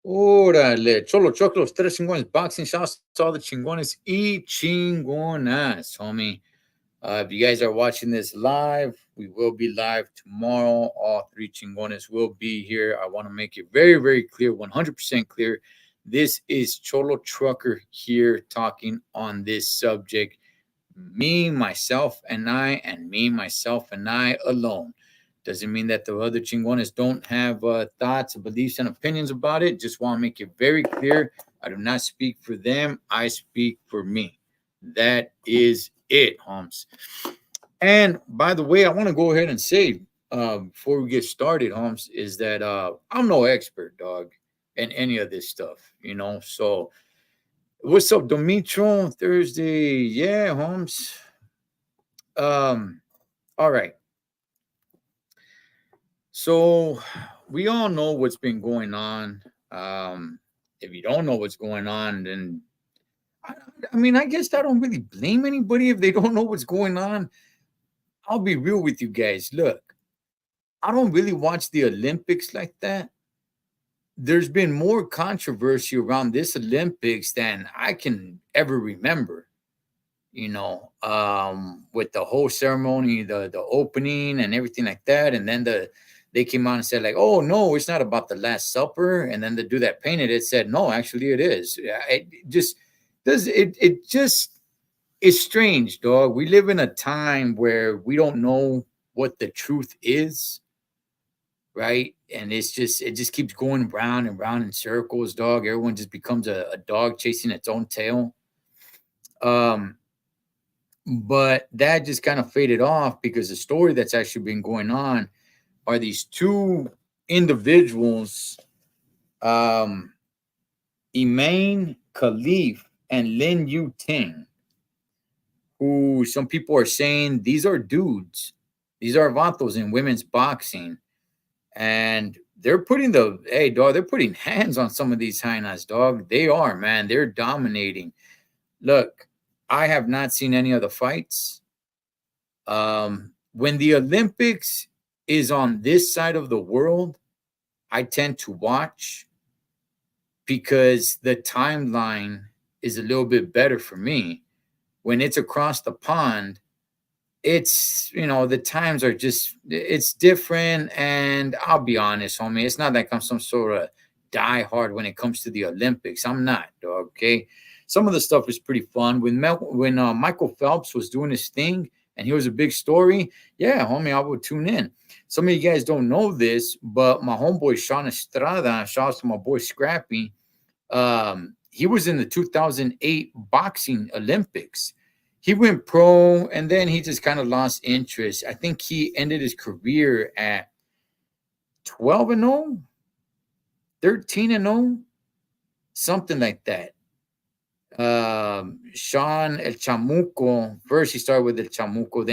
Órale, Cholo Choco, los tres chingones boxing shots, all the chingones y chingonas, homie. If you guys are watching this live, we will be live tomorrow. All three chingones will be here. I want to make it very, very clear, 100% clear. This is Cholo Trucker here talking on this subject. Me, myself, and I, and me, myself, and I alone. Doesn't mean that the other chingones don't have thoughts, beliefs, and opinions about it. Just want to make it very clear. I do not speak for them. I speak for me. That is it, Holmes. And by the way, I want to go ahead and say before we get started, Holmes, is that I'm no expert, dog, in any of this stuff, So, what's up, Dimitro? Thursday, yeah, Holmes. All right. So we all know what's been going on. If you don't know what's going on, then I, I mean, I guess I don't really blame anybody if they don't know what's going on. I'll be real with you guys. Look, I don't really watch the Olympics like that. There's been more controversy around this Olympics than I can ever remember. With the whole ceremony, the opening and everything like that, and then they came out and said like, "Oh no, it's not about the Last Supper," and then the dude that painted it said, "No, actually it is." Yeah, it just does it. It just is strange, dog. We live in a time where we don't know what the truth is, right? And it just keeps going round and round in circles, dog. Everyone just becomes a dog chasing its own tail. Um, but that just kind of faded off because the story that's actually been going on are these two individuals, um, Emain Khalif and Lin Yu Ting, who some people are saying these are dudes, these are vatos in women's boxing, and they're putting hey dog, they're putting hands on some of these hyenas, dog. They are, man, they're dominating. Look, I have not seen any of the fights. When the Olympics is on this side of the world, I tend to watch because the timeline is a little bit better for me. When it's across the pond, the times are it's different. And I'll be honest, homie, it's not like I'm some sort of diehard when it comes to the Olympics. I'm not, dog. Okay. Some of the stuff is pretty fun. When Michael Phelps was doing his thing and he was a big story, yeah, homie, I would tune in. Some of you guys don't know this, but my homeboy Sean Estrada, shout out to my boy Scrappy, he was in the 2008 boxing Olympics. He went pro and then he just kind of lost interest. I think he ended his career at 12 and 0, 13 and 0, something like that. Sean El Chamuco. First, he started with El Chamuco.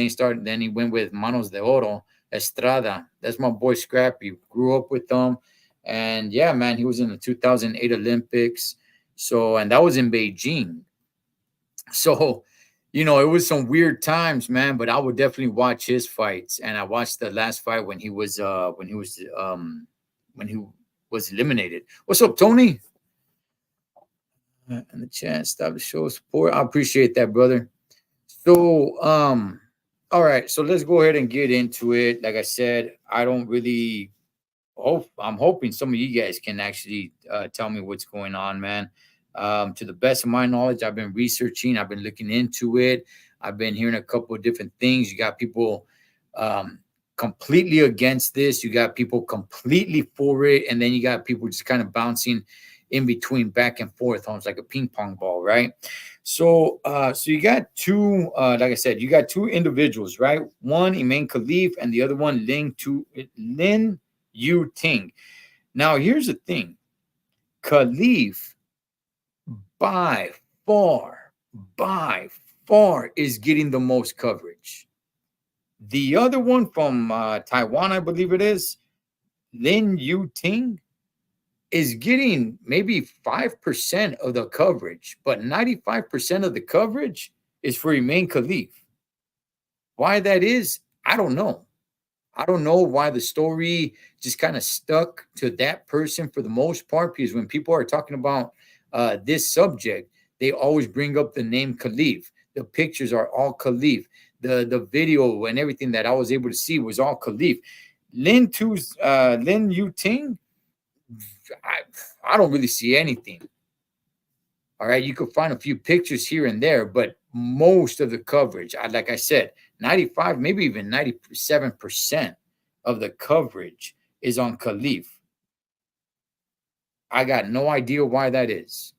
Then he went with Manos de Oro Estrada. That's my boy Scrappy. Grew up with them, and yeah, man, he was in the 2008 Olympics. So, and that was in Beijing. So, it was some weird times, man. But I would definitely watch his fights, and I watched the last fight when he was eliminated. What's up, Tony? And the chat, stop the show support. I appreciate that, brother. So, all right. So let's go ahead and get into it. Like I said, I don't really hope. I'm hoping some of you guys can actually tell me what's going on, man. To the best of my knowledge, I've been researching. I've been looking into it. I've been hearing a couple of different things. You got people completely against this. You got people completely for it, and then you got people just kind of bouncing in between, back and forth, almost like a ping pong ball, right? So you got two, like I said, you got two individuals, right? One, Iman Khalif, and the other one, Lin Yu Ting. Now, here's the thing: Khalif, by far, by far, is getting the most coverage. The other one from Taiwan, I believe it is, Lin Yu Ting, is getting maybe 5% of the coverage, but 95% of the coverage is for Iman Khalif. Why that is, I don't know. I don't know why the story just kind of stuck to that person for the most part, because when people are talking about this subject, they always bring up the name Khalif. The pictures are all Khalif. The video and everything that I was able to see was all Khalif. Lin Yu Ting, I don't really see anything. All right, you could find a few pictures here and there, but most of the coverage, like I said, 95, maybe even 97% of the coverage is on Khalif. I got no idea why that is.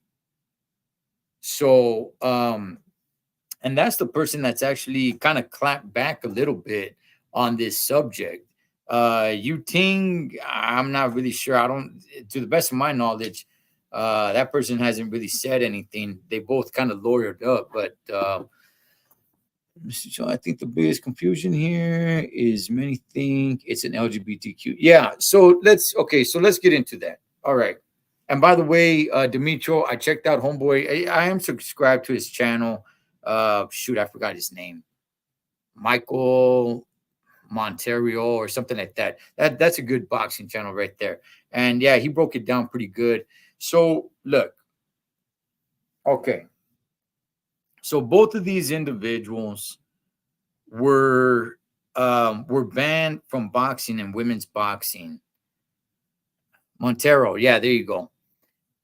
So, and that's the person that's actually kind of clapped back a little bit on this subject. Yu Ting, I'm not really sure. I don't, to the best of my knowledge, that person hasn't really said anything. They both kind of lawyered up, but so I think the biggest confusion here is many think it's an LGBTQ. Yeah. So let's get into that. All right. And by the way, Demetrio, I checked out Homeboy. I am subscribed to his channel. Shoot, I forgot his name. Michael Monterio or something like that. That's a good boxing channel right there. And yeah, he broke it down pretty good. So look, okay. So both of these individuals were banned from boxing and women's boxing. Montero, yeah, there you go.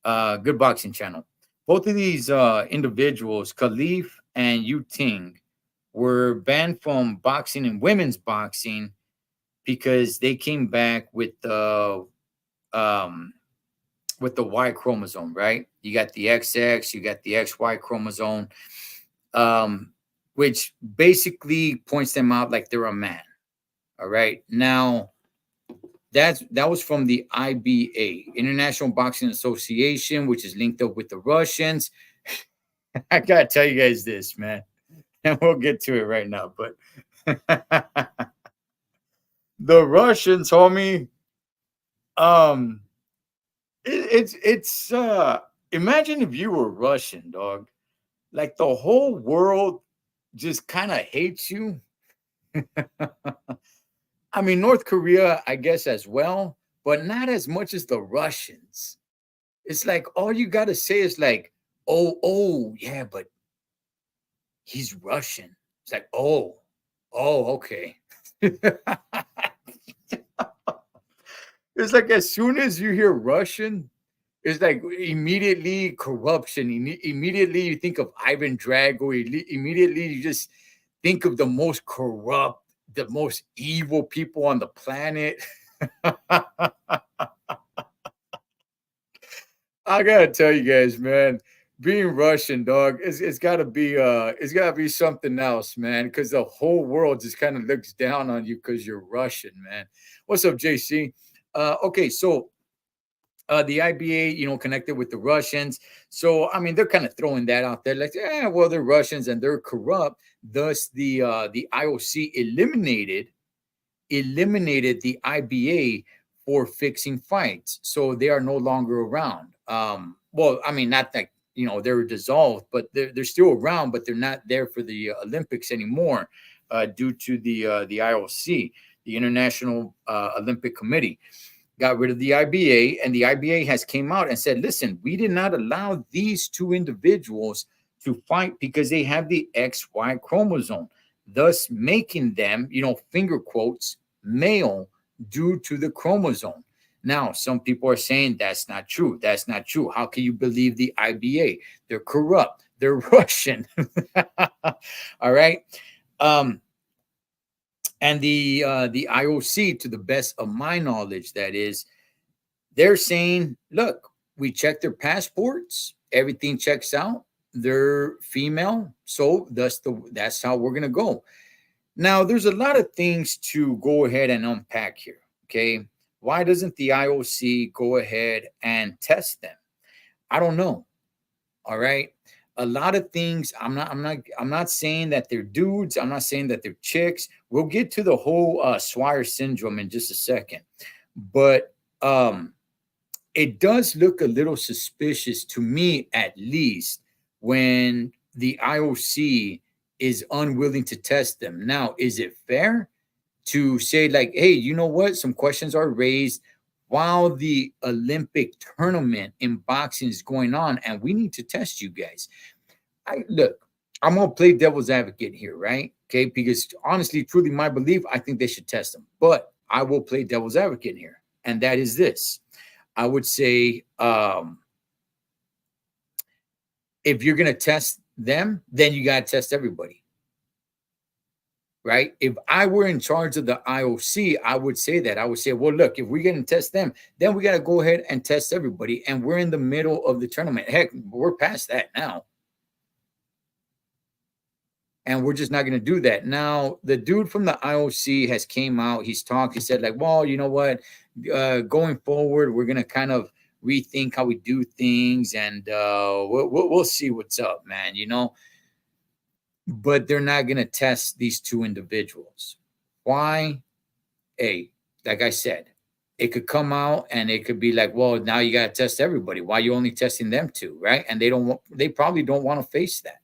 Good boxing channel. Both of these individuals, Khalif and Yu Ting, were banned from boxing and women's boxing because they came back with the Y chromosome, right? You got the XX, you got the XY chromosome, which basically points them out like they're a man. All right. Now, that was from the IBA, International Boxing Association, which is linked up with the Russians. I gotta tell you guys this, man, and we'll get to it right now. But the Russians, homie, it's imagine if you were Russian, dog. Like the whole world just kind of hates you. I mean, North Korea, I guess, as well, but not as much as the Russians. It's like all you got to say is like, oh, yeah, but he's Russian. It's like, oh, okay. It's like as soon as you hear Russian, it's like immediately corruption. Immediately you think of Ivan Drago. Immediately you just think of the most corrupt, the most evil people on the planet. I gotta tell you guys, man, being Russian, dog, it's gotta be something else, man. Because the whole world just kind of looks down on you because you're Russian, man. What's up, JC? Okay, so the IBA, connected with the Russians. So I mean, they're kind of throwing that out there, like, yeah, well, they're Russians and they're corrupt. Thus, the IOC eliminated the IBA for fixing fights, so they are no longer around. Well, I mean, not that they're dissolved, but they're still around, but they're not there for the Olympics anymore, due to the IOC, the International Olympic Committee. Got rid of the IBA, and the IBA has came out and said, listen, we did not allow these two individuals to fight because they have the XY chromosome, thus making them, finger quotes, male due to the chromosome. Now, some people are saying that's not true. That's not true. How can you believe the IBA? They're corrupt. They're Russian. All right. And the IOC, to the best of my knowledge, that is, they're saying, look, we checked their passports, everything checks out, they're female, so that's how we're gonna go. Now, there's a lot of things to go ahead and unpack here. Okay, why doesn't the IOC go ahead and test them? I don't know. All right. A lot of things. I'm not saying that they're dudes. I'm not saying that they're chicks. We'll get to the whole Swire syndrome in just a second. But it does look a little suspicious to me, at least, when the IOC is unwilling to test them. Now, is it fair to say like, hey, you know what? Some questions are raised while the Olympic tournament in boxing is going on, and we need to test you guys. I look, I'm gonna play devil's advocate here, right? Okay, because honestly, truly, my belief, I think they should test them. But I will play devil's advocate here, and that is this: I would say, if you're gonna test them, then you gotta test everybody, right? If I were in charge of the IOC, I would say that. I would say, well, look, if we're gonna test them, then we gotta go ahead and test everybody. And we're in the middle of the tournament. Heck, we're past that now. And we're just not going to do that. Now, the dude from the IOC has came out. He's talked. He said, like, well, you know what? Going forward, we're going to kind of rethink how we do things, and we'll see what's up, man. You know, but they're not going to test these two individuals. Why? Hey, like I said, it could come out and it could be like, well, now you got to test everybody. Why are you only testing them two, right? And they probably don't want to face that.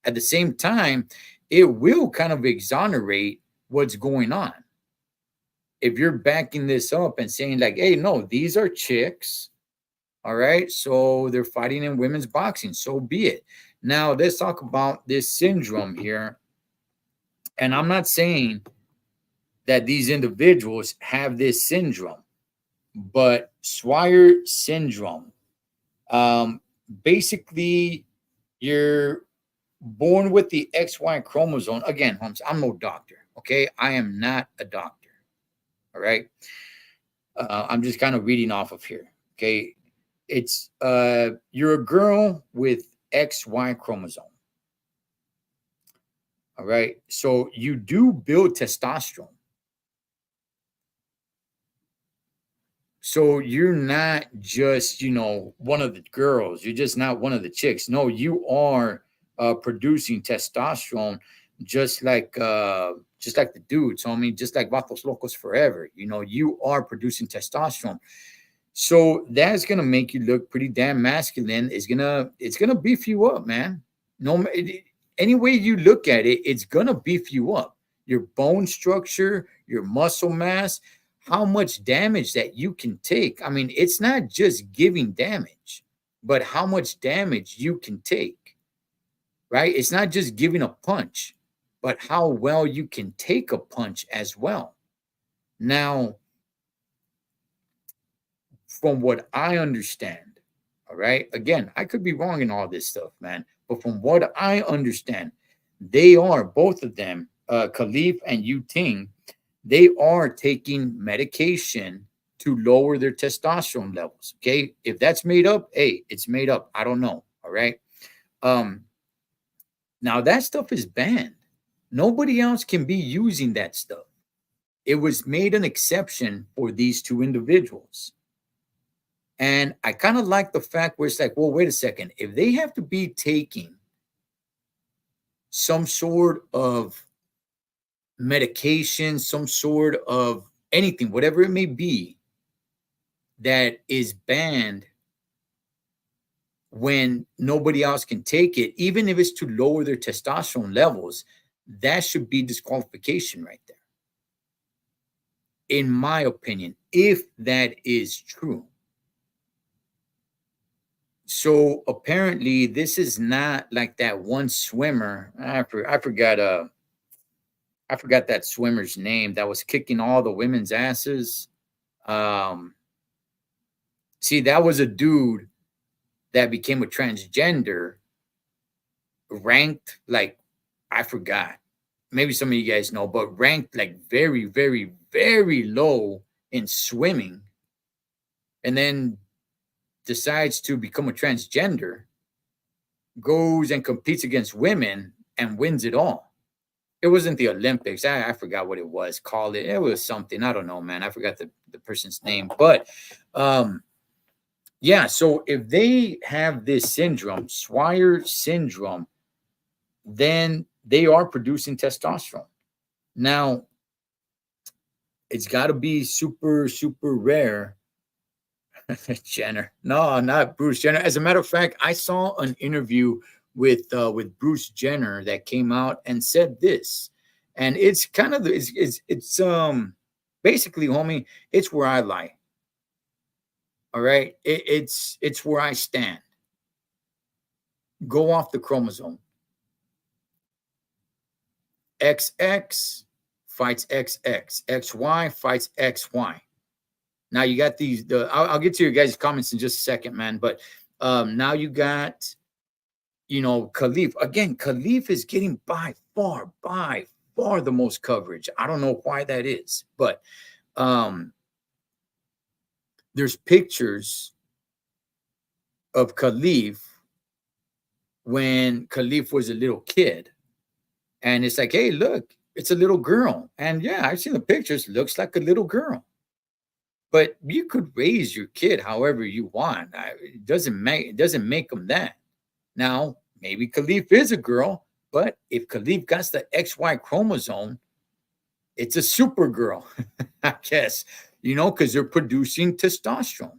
At the same time, it will kind of exonerate what's going on. If you're backing this up and saying like, hey, no, these are chicks, all right, so they're fighting in women's boxing, so be it. Now, let's talk about this syndrome here. And I'm not saying that these individuals have this syndrome, but Swyer syndrome, basically, you're born with the XY chromosome. Again, Holmes, I'm no doctor. Okay. I am not a doctor. All right. I'm just kind of reading off of here. Okay. It's you're a girl with XY chromosome. All right. So you do build testosterone. So you're not just, you know, one of the girls. You're just not one of the chicks. No, you are producing testosterone, just like the dudes. So I mean, just like Vatos Locos Forever. You know, you are producing testosterone. So that's gonna make you look pretty damn masculine. It's gonna beef you up, man. No, any way you look at it, it's gonna beef you up. Your bone structure, your muscle mass, how much damage that you can take. I mean, it's not just giving damage, but how much damage you can take. Right? It's not just giving a punch, but how well you can take a punch as well. Now, from what I understand, all right, again, I could be wrong in all this stuff, man, but from what I understand, they are both of them, Khalif and Yu Ting, they are taking medication to lower their testosterone levels. Okay. If that's made up, hey, it's made up. I don't know. All right. Now that stuff is banned. Nobody else can be using that stuff. It was made an exception for these two individuals. And I kind of like the fact where it's like, well, wait a second. If they have to be taking some sort of medication, some sort of anything, whatever it may be, that is banned when nobody else can take it, even if it's to lower their testosterone levels, that should be disqualification right there. In my opinion, if that is true. So apparently this is not like that one swimmer. I forgot that swimmer's name that was kicking all the women's asses. See, that was a dude that became a transgender, ranked like, I forgot. Maybe some of you guys know, but ranked like very, very, very low in swimming. And then decides to become a transgender, goes and competes against women and wins it all. It wasn't the Olympics. I forgot what it was. Called it. It was something. I don't know, man. I forgot the person's name. But yeah, so if they have this syndrome, Swyer syndrome, then they are producing testosterone. Now, it's got to be super, super rare. Jenner. No, not Bruce Jenner. As a matter of fact, I saw an interview with Bruce Jenner that came out and said this. And it's kind of it's basically, homie, it's where I lie. All right, it's where I stand. Go off the chromosome. XX fights XX. XY fights XY. Now you got these. I'll get to your guys' comments in just a second, man. But now you got, Khalif. Again, Khalif is getting by far the most coverage. I don't know why that is, but um, there's pictures of Khalif when Khalif was a little kid. And it's like, hey, look, it's a little girl. And yeah, I've seen the pictures. Looks like a little girl. But you could raise your kid however you want. It doesn't make them that. Now, maybe Khalif is a girl, but if Khalif got the XY chromosome, it's a super girl, I guess, because they're producing testosterone.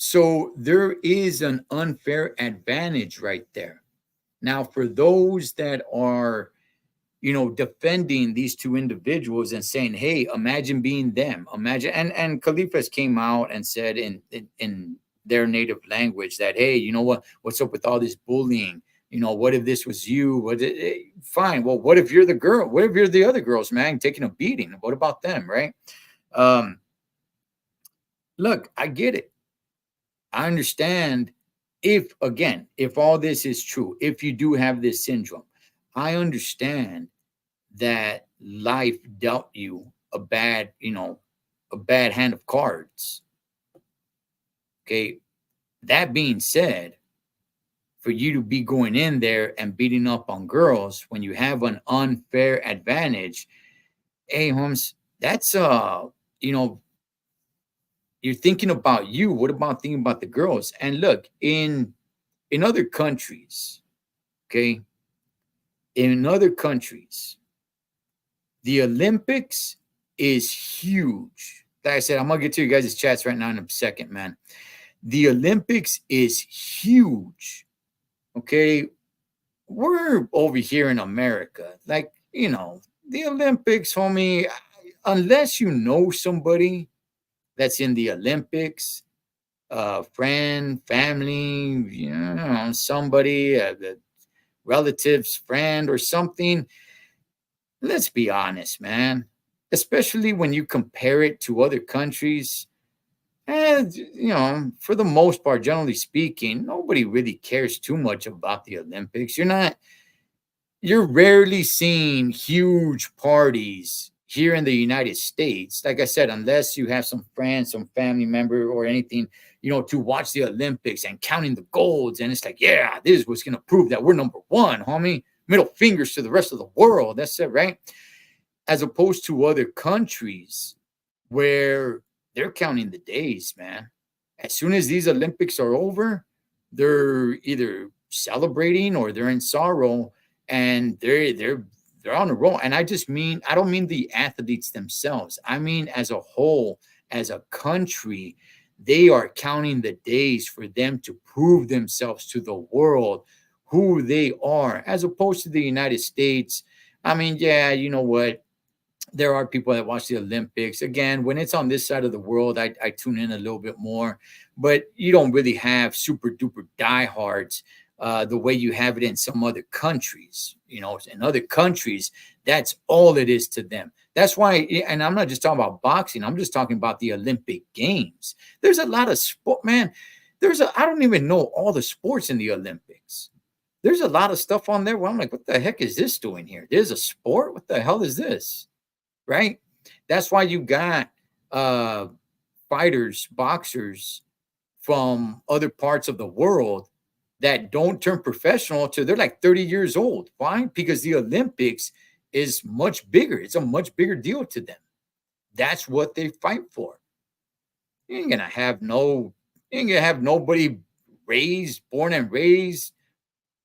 So there is an unfair advantage right there. Now, for those that are, defending these two individuals and saying, "Hey, imagine being them." Imagine, and Khalifa's came out and said in their native language that, "Hey, you know what? What's up with all this bullying? What if this was you? Fine. Well, what if you're the girl? What if you're the other girls, man, taking a beating? What about them, right?" Um, Look, I get it. I understand if all this is true, if you do have this syndrome, I understand that life dealt you a bad hand of cards. Okay. That being said, for you to be going in there and beating up on girls when you have an unfair advantage, hey, Holmes, that's you know, you're thinking about you. What about thinking about the girls? And look, in other countries, okay, in other countries, the Olympics is huge. Like I said, I'm gonna get to you guys' chats right now in a second, man. The Olympics is huge. Okay. We're over here in America. Like, the Olympics, homie, unless you know somebody that's in the Olympics, friend, family, somebody, the relative's friend or something. Let's be honest, man. Especially when you compare it to other countries. And, for the most part, generally speaking, nobody really cares too much about the Olympics. You're rarely seeing huge parties here in the United States. Like I said, unless you have some friends, some family member, or anything, to watch the Olympics and counting the golds. And it's like, yeah, this is what's going to prove that we're number one, homie. Middle fingers to the rest of the world. That's it, right? As opposed to other countries where they're counting the days, man. As soon as these Olympics are over, they're either celebrating or they're in sorrow, and they're on a roll. And I don't mean the athletes themselves. I mean as a whole, as a country, they are counting the days for them to prove themselves to the world who they are, as opposed to the United States. I mean, yeah, you know what? There are people that watch the Olympics. Again, when it's on this side of the world, I tune in a little bit more, but you don't really have super duper diehards the way you have it in some other countries. In other countries, that's all it is to them. That's why, and I'm not just talking about boxing, I'm just talking about the Olympic Games. There's a lot of sport, man. I don't even know all the sports in the Olympics. There's a lot of stuff on there where I'm like, what the heck is this doing here? There's a sport? What the hell is this? Right? That's why you got uh, fighters, boxers from other parts of the world that don't turn professional till they're like 30 years old. Why? Because the Olympics is much bigger. It's a much bigger deal to them. That's what they fight for. You ain't gonna have no, you ain't gonna have nobody born and raised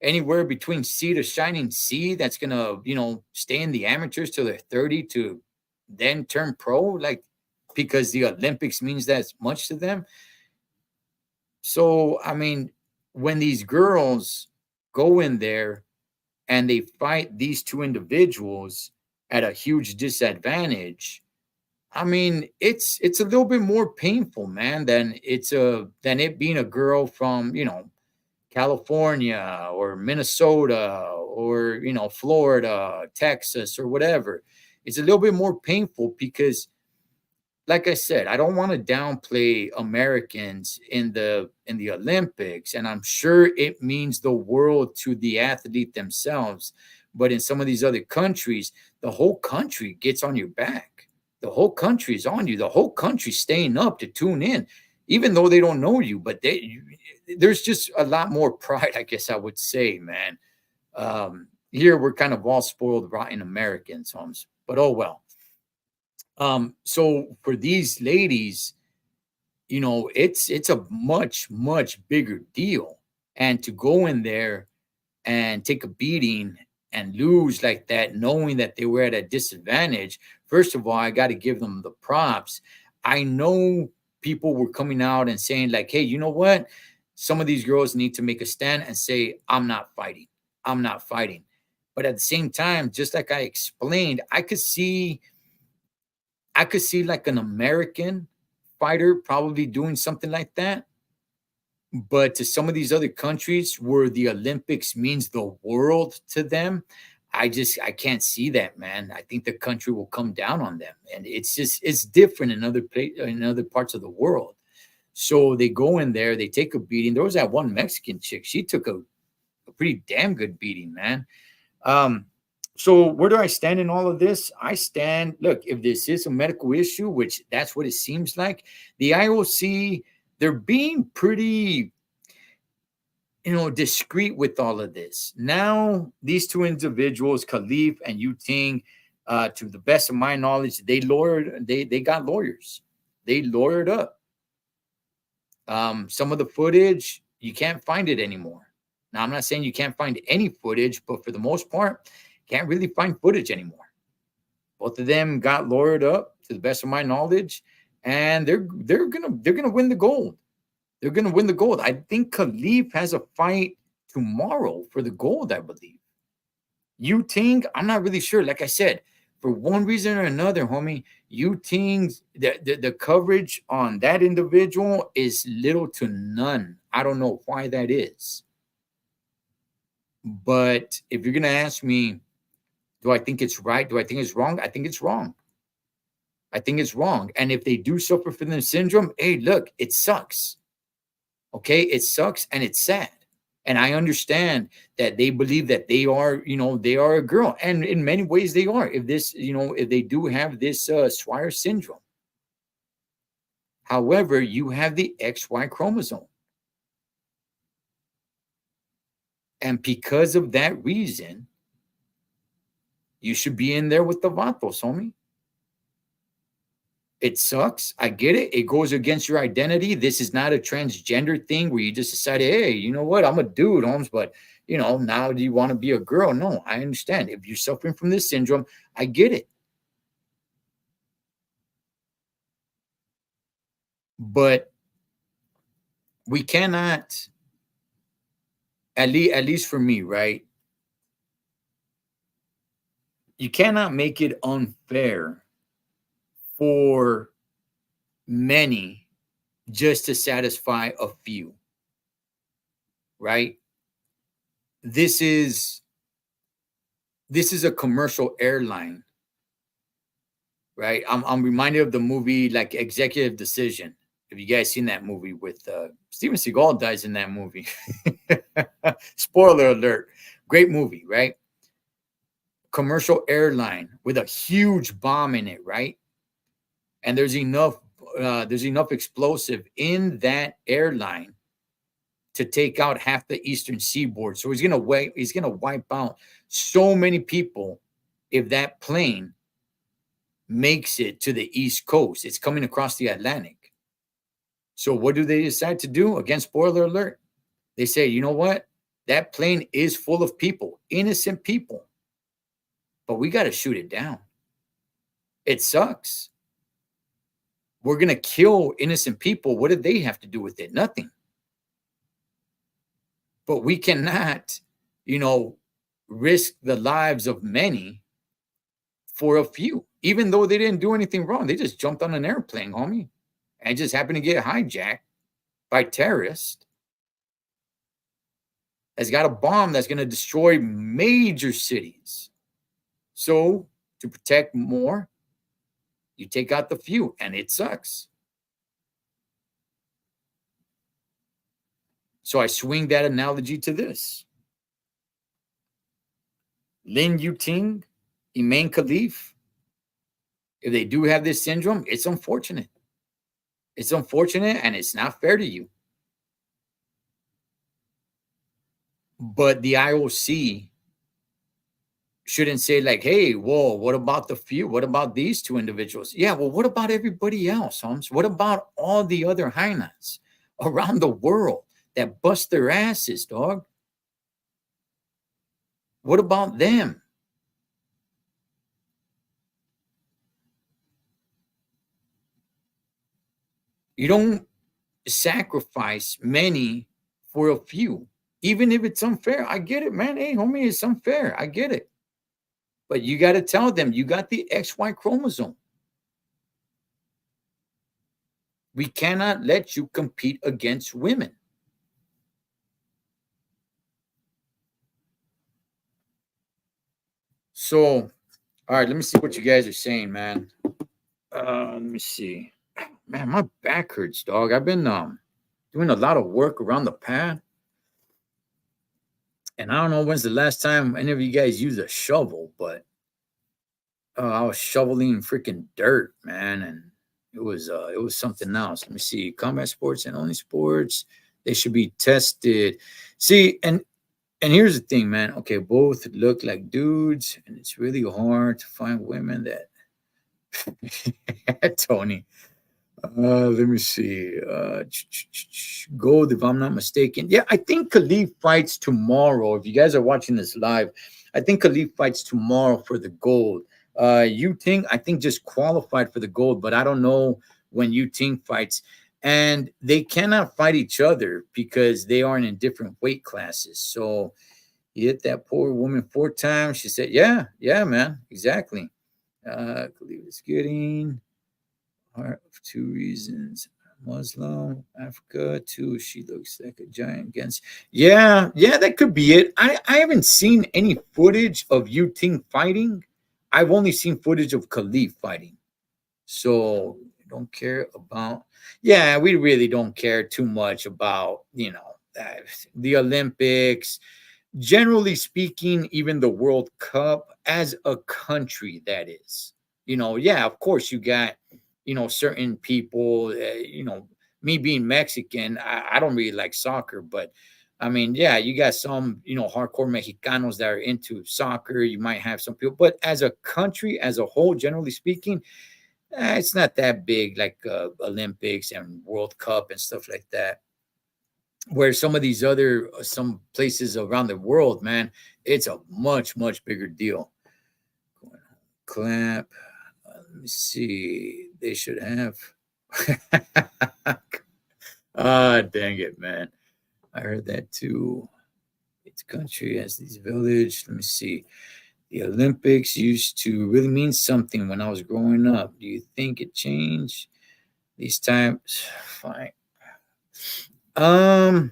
anywhere between sea to shining sea that's gonna, stay in the amateurs till they're 30 to then turn pro, like because the Olympics means that much to them. So I mean, when these girls go in there and they fight these two individuals at a huge disadvantage. I mean, it's a little bit more painful, man, than it being a girl from, California or Minnesota or, Florida, Texas or whatever. It's a little bit more painful because, like I said, I don't want to downplay Americans in the Olympics, and I'm sure it means the world to the athlete themselves. But in some of these other countries, the whole country gets on your back. The whole country is on you. The whole country staying up to tune in, even though they don't know you. But there's just a lot more pride, I guess I would say, man. Here we're kind of all spoiled, rotten Americans, Holmes. But oh well. So for these ladies, it's a much bigger deal, and to go in there and take a beating and lose like that, knowing that they were at a disadvantage. First of all, I got to give them the props. I know people were coming out and saying like, hey, you know what, some of these girls need to make a stand and say, I'm not fighting. But at the same time, just like I explained, I could see like an American fighter probably doing something like that. But to some of these other countries where the Olympics means the world to them, I can't see that, man. I think the country will come down on them, and it's different in other parts of the world. So they go in there, they take a beating. There was that one Mexican chick; she took a pretty damn good beating, man. Um, so where do I stand in all of this? I stand, look, if this is a medical issue, which that's what it seems like, the IOC, they're being pretty, discreet with all of this. Now, these two individuals, Khalif and Yu Ting, to the best of my knowledge, they got lawyers. They lawyered up. Some of the footage, you can't find it anymore. Now, I'm not saying you can't find any footage, but for the most part, can't really find footage anymore. Both of them got lawyered up, to the best of my knowledge, and they're gonna win the gold. They're gonna win the gold. I think Khalif has a fight tomorrow for the gold, I believe. Yu Ting, I'm not really sure. Like I said, for one reason or another, homie, Yu Ting's the coverage on that individual is little to none. I don't know why that is. But if you're gonna ask me, do I think it's right? Do I think it's wrong? I think it's wrong. I think it's wrong. And if they do suffer from the syndrome, hey, look, it sucks. Okay, it sucks and it's sad. And I understand that they believe that they are, they are a girl. And in many ways they are. If they do have this Swire syndrome. However, you have the XY chromosome. And because of that reason, you should be in there with the Vatos, homie. It sucks. I get it. It goes against your identity. This is not a transgender thing where you just decided, hey, you know what? I'm a dude, Holmes, but now do you want to be a girl? No, I understand. If you're suffering from this syndrome, I get it. But we cannot, at least for me, right? You cannot make it unfair for many just to satisfy a few, right? This is a commercial airline, right? I'm reminded of the movie like Executive Decision. Have you guys seen that movie with Steven Seagal dies in that movie? Spoiler alert. Great movie, right? Commercial airline with a huge bomb in it, right? And there's enough explosive in that airline to take out half the eastern seaboard. So he's gonna wipe out so many people if that plane makes it to the East Coast. It's coming across the Atlantic. So what do they decide to do? Again, spoiler alert. They say, you know what? That plane is full of people, innocent people. But we got to shoot it down. It sucks. We're going to kill innocent people. What do they have to do with it? Nothing. But we cannot you know, risk the lives of many for a few, even though they didn't do anything wrong. They just jumped on an airplane, homie, and just happened to get hijacked by terrorists that's got a bomb that's going to destroy major cities. So, to protect more, you take out the few, and it sucks. So, I swing that analogy to this. Lin Yuting, Iman Khalif, if they do have this syndrome, it's unfortunate. It's unfortunate and it's not fair to you. But the IOC shouldn't say, like, hey, whoa, what about the few? What about these two individuals? Yeah, well, what about everybody else, Holmes? What about all the other Hainas around the world that bust their asses, dog? What about them? You don't sacrifice many for a few, even if it's unfair. I get it, man. Hey, homie, it's unfair. I get it. But you got to tell them you got the XY chromosome. We cannot let you compete against women. So, all right, let me see what you guys are saying, man. Let me see. Man, my back hurts, dog. I've been doing a lot of work around the pad. And I don't know when's the last time any of you guys used a shovel, but I was shoveling freaking dirt, man, and it was something else. Let me see. Combat sports and only sports, they should be tested. See, and here's the thing, man. Okay, both look like dudes, and it's really hard to find women that Tony. Let me see. Gold, if I'm not mistaken. Yeah, I think Khalif fights tomorrow. If you guys are watching this live, I think Khalif fights tomorrow for the gold. Yuting, I think, just qualified for the gold, but I don't know when Yuting fights. And they cannot fight each other because they aren't in different weight classes. So you hit that poor woman 4 times. She said, yeah, man, exactly. Khalif is getting heart of 2 reasons. Muslim, Africa, 2, she looks like a giant against. Yeah, that could be it. I haven't seen any footage of Yuting fighting. I've only seen footage of Khalif fighting. So don't care about. Yeah, we really don't care too much about, the Olympics. Generally speaking, even the World Cup as a country, that is. Yeah, of course you got, certain people, me being Mexican, I don't really like soccer, but I mean, yeah, you got some, hardcore Mexicanos that are into soccer. You might have some people, but as a country, as a whole, generally speaking, it's not that big, like Olympics and World Cup and stuff like that. Where some of these other some places around the world, man, it's a much bigger deal. Clap. Let me see. They should have. Ah, dang it, man. I heard that too. Each country has these village. Let me see. The Olympics used to really mean something when I was growing up. Do you think it changed these times? Fine. I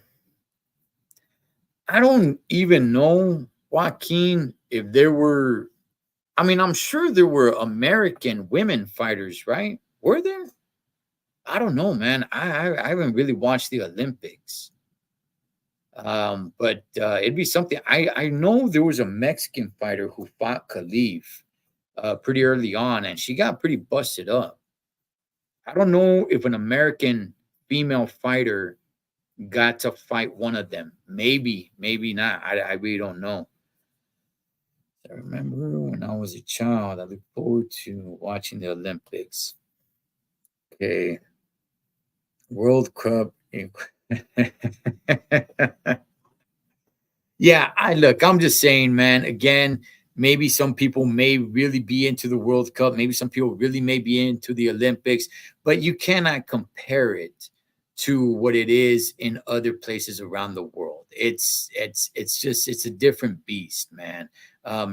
don't even know, Joaquin, if there were. I mean, I'm sure there were American women fighters, right? Were there? I don't know, man. I haven't really watched the Olympics. But it'd be something. I know there was a Mexican fighter who fought Khalif pretty early on, and she got pretty busted up. I don't know if an American female fighter got to fight one of them. Maybe not. I really don't know. I remember when I was a child, I looked forward to watching the Olympics. Okay. World Cup. Yeah, I'm just saying, man, again, maybe some people may really be into the World Cup. Maybe some people really may be into the Olympics, but you cannot compare it to what it is in other places around the world. It's a different beast, man.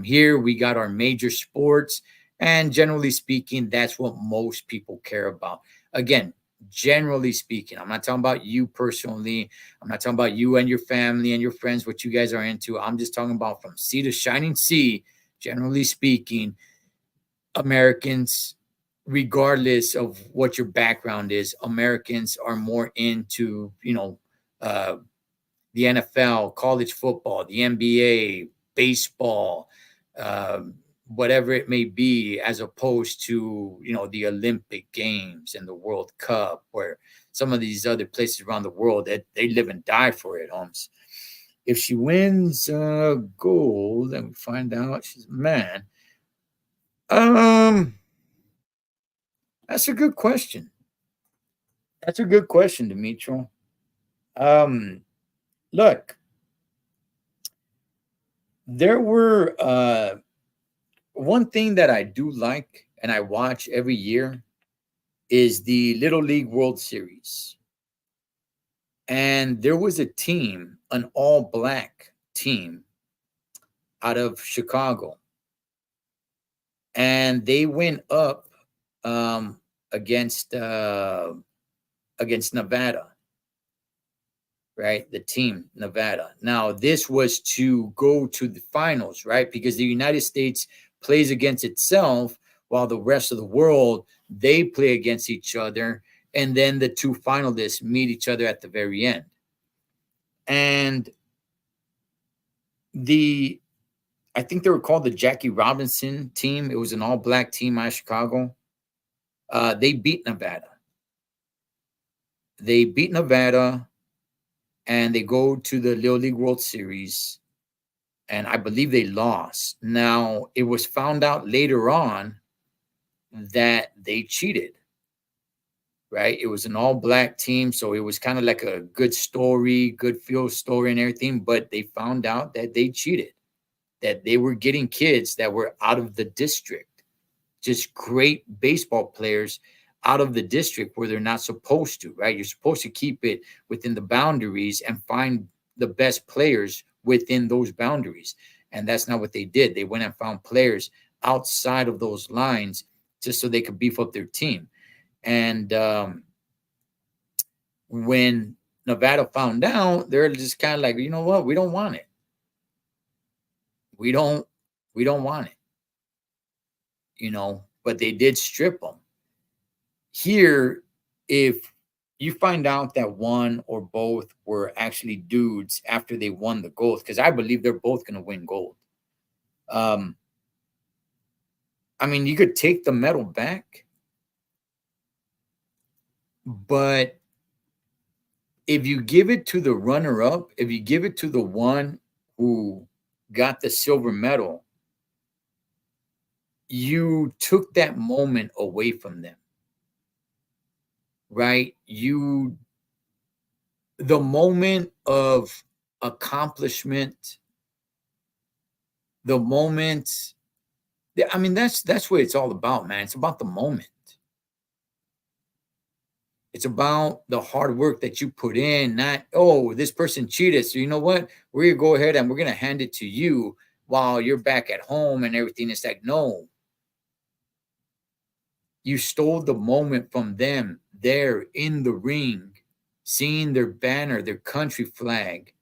Here we got our major sports, and generally speaking, that's what most people care about. Again, generally speaking, I'm not talking about you personally. I'm not talking about you and your family and your friends, what you guys are into. I'm just talking about from sea to shining sea, generally speaking, Americans, regardless of what your background is, Americans are more into, uh, the NFL, college football, the NBA, baseball, whatever it may be, as opposed to, the Olympic Games and the World Cup, where some of these other places around the world that they live and die for it, Holmes. If she wins gold, and we find out she's a man. Um, that's a good question. That's a good question, Dimitro. Um, Look, there were one thing that I do like and I watch every year is the Little League World Series. And there was a team, an all black team out of Chicago. And they went up um, against against Nevada, right? The team, Nevada. Now, this was to go to the finals, right? Because the United States plays against itself while the rest of the world, they play against each other. And then the two finalists meet each other at the very end. And I think they were called the Jackie Robinson team. It was an all black team out of Chicago. They beat Nevada. They beat Nevada and they go to the Little League World Series, and I believe they lost. Now, it was found out later on that they cheated, right? It was an all black team, so it was kind of like a good story, good feel story and everything, but they found out that they cheated, that they were getting kids that were out of the district, just great baseball players out of the district where they're not supposed to, right? You're supposed to keep it within the boundaries and find the best players within those boundaries. And that's not what they did. They went and found players outside of those lines just so they could beef up their team. And when Nevada found out, they're just kind of like, you know what? We don't want it. We don't want it, but they did strip them. Here, if you find out that one or both were actually dudes after they won the gold, because I believe they're both going to win gold. I mean, you could take the medal back, but if you give it to the runner up, if you give it to the one who got the silver medal, you took that moment away from them, right? The moment of accomplishment, the moment, I mean, that's what it's all about, man. It's about the moment. It's about the hard work that you put in, not, oh, this person cheated. So you know what? We're going to go ahead and we're going to hand it to you while you're back at home and everything. It's like, no. You stole the moment from them there in the ring, seeing their banner, their country flag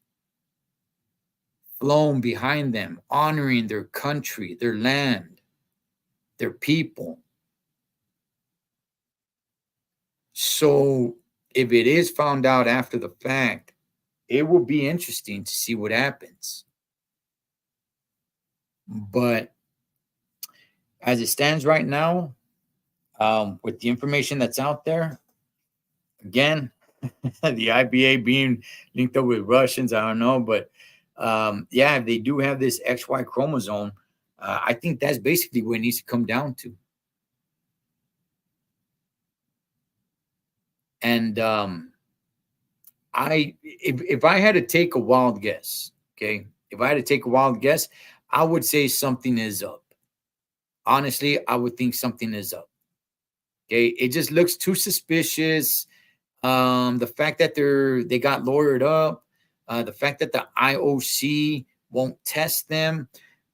flown behind them, honoring their country, their land, their people. So if it is found out after the fact, it will be interesting to see what happens. But as it stands right now, with the information that's out there, again, the IBA being linked up with Russians, I don't know, but yeah, they do have this XY chromosome. I think that's basically what it needs to come down to. And if I had to take a wild guess, okay, if I had to take a wild guess, I would say something is up. Honestly, I would think something is up. Okay, it just looks too suspicious. The fact that they got lawyered up, the fact that the IOC won't test them,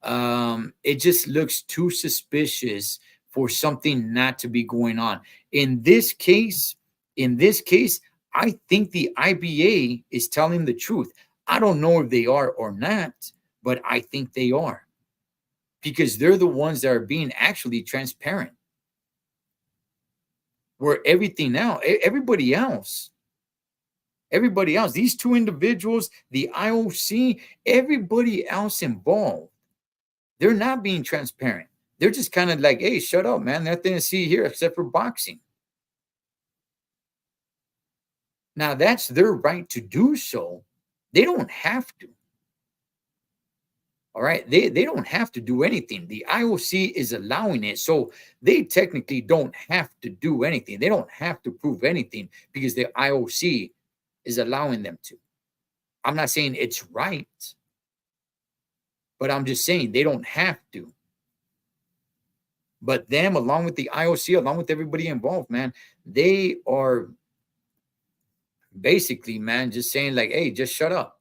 it just looks too suspicious for something not to be going on. In this case, I think the IBA is telling the truth. I don't know if they are or not, but I think they are, because they're the ones that are being actually transparent. Where everybody else, these two individuals, the IOC, everybody else involved, they're not being transparent. They're just kind of like, hey, shut up, man. Nothing to see here except for boxing. Now, that's their right to do so. They don't have to. All right. They don't have to do anything. The IOC is allowing it. So they technically don't have to do anything. They don't have to prove anything because the IOC is allowing them to. I'm not saying it's right, but I'm just saying they don't have to. But them, along with the IOC, along with everybody involved, man, they are basically, man, just saying like, hey, just shut up.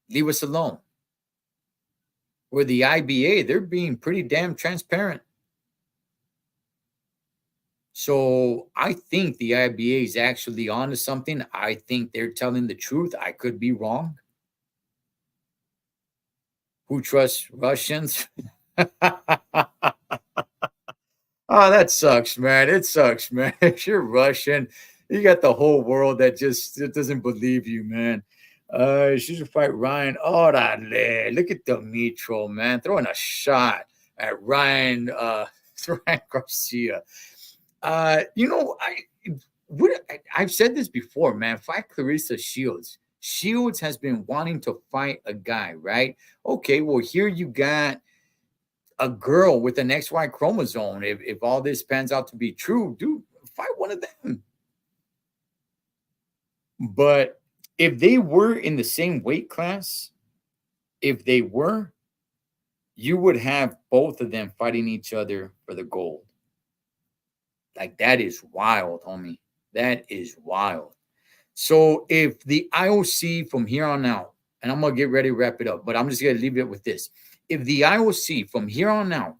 Leave us alone. Where the IBA, they're being pretty damn transparent. So I think the IBA is actually onto something. I think they're telling the truth. I could be wrong. Who trusts Russians? Oh, that sucks, man. It sucks, man. If you're Russian, you got the whole world that just it doesn't believe you, man. She should fight Ryan. Orale. Look at Dimitro, man. Throwing a shot at Ryan, Ryan Garcia. I've said this before, man. Fight Clarissa Shields. Shields has been wanting to fight a guy, right? Okay, well, here you got a girl with an XY chromosome. If all this pans out to be true, dude, fight one of them. But if they were in the same weight class, if they were, you would have both of them fighting each other for the gold. Like, that is wild, homie. That is wild. So if the IOC from here on out, and I'm going to get ready to wrap it up, but I'm just going to leave it with this. If the IOC from here on out,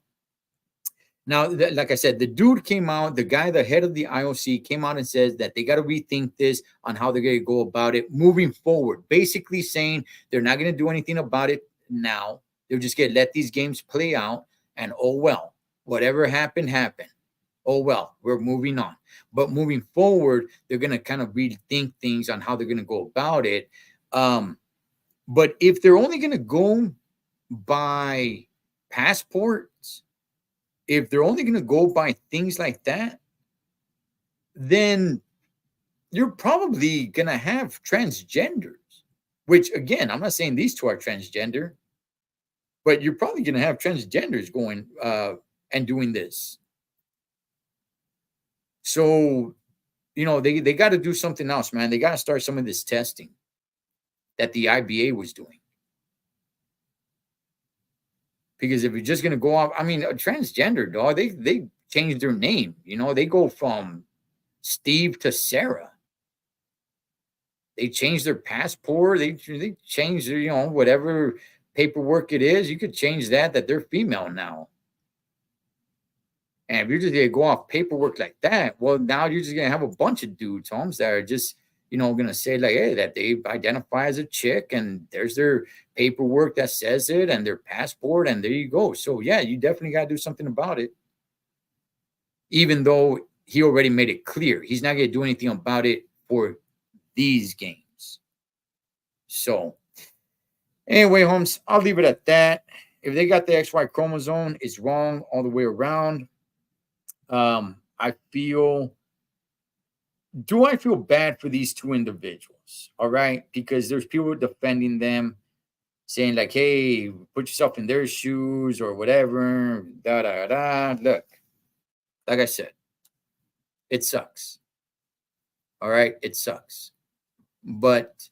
now, like I said, the dude came out, the guy, the head of the IOC came out and says that they got to rethink this on how they're going to go about it moving forward. Basically saying they're not going to do anything about it now. They're just going to let these games play out. And oh, well, whatever happened, happened. Oh, well, we're moving on. But moving forward, they're going to kind of rethink things on how they're going to go about it. But if they're only going to go by passports, if they're only going to go by things like that, then you're probably going to have transgenders, which, again, I'm not saying these two are transgender, but you're probably going to have transgenders going and doing this. So, they got to do something else, man. They got to start some of this testing that the IBA was doing. Because if you're just going to go off, I mean, a transgender, dog, they changed their name. They go from Steve to Sarah. They changed their passport. They changed their, whatever paperwork it is. You could change that they're female now. And if you're just going to go off paperwork like that, well, now you're just going to have a bunch of dudes, Holmes, that are just, going to say like, hey, that they identify as a chick and there's their paperwork that says it and their passport and there you go. So, yeah, you definitely got to do something about it. Even though he already made it clear. He's not going to do anything about it for these games. So, anyway, Holmes, I'll leave it at that. If they got the XY chromosome, it's wrong all the way around. I feel bad for these two individuals? All right. Because there's people defending them saying like, hey, put yourself in their shoes or whatever. Look, like I said, it sucks. All right. It sucks. But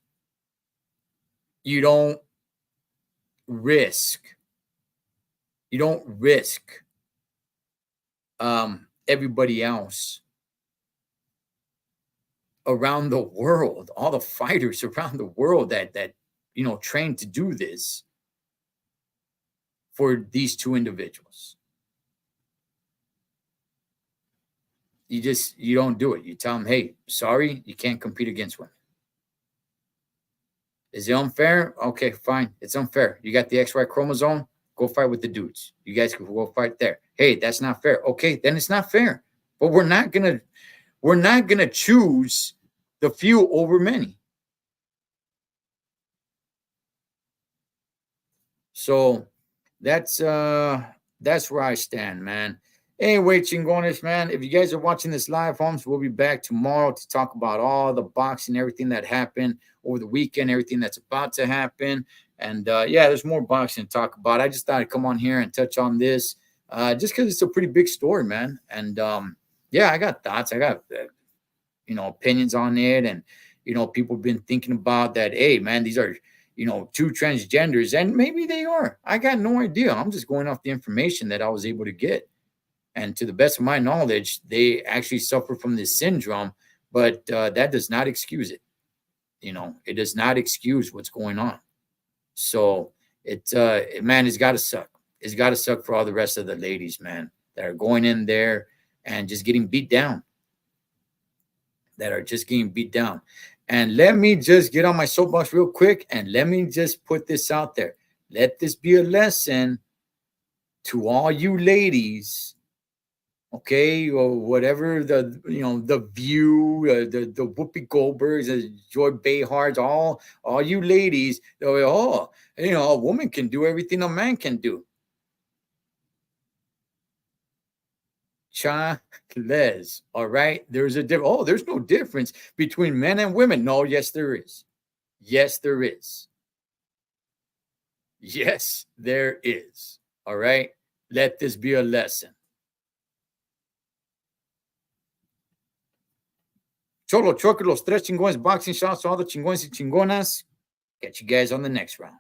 you don't risk everybody else around the world, all the fighters around the world that train to do this for these two individuals. You don't do it. You tell them, hey, sorry, you can't compete against women. Is it unfair? Okay, fine. It's unfair. You got the XY chromosome. Go fight with the dudes. You guys can go fight there. Hey, that's not fair. Okay, then it's not fair. But we're not gonna choose the few over many. So that's where I stand, man. Anyway, chingones, man. If you guys are watching this live, homes, we'll be back tomorrow to talk about all the boxing, everything that happened over the weekend, everything that's about to happen. And yeah, there's more boxing to talk about. I just thought I'd come on here and touch on this just because it's a pretty big story, man. And yeah, I got thoughts. I got opinions on it, and people have been thinking about that. Hey, man, these are two transgenders, and maybe they are. I got no idea. I'm just going off the information that I was able to get. And to the best of my knowledge, they actually suffer from this syndrome, but that does not excuse it. It does not excuse what's going on. So man, it's got to suck. It's got to suck for all the rest of the ladies, man, that are going in there and just getting beat down. And let me just get on my soapbox real quick, and let me just put this out there. Let this be a lesson to all you ladies, okay, or whatever the View, the Whoopi Goldbergs, the Joy Behards, all you ladies. A woman can do everything a man can do. Les, all right. There's a difference. Oh, there's no difference between men and women. No, yes, there is. Yes, there is. Yes, there is. All right. Let this be a lesson. Cholo Choque, los tres chingones, boxing shots, all the chingones y chingonas. Catch you guys on the next round.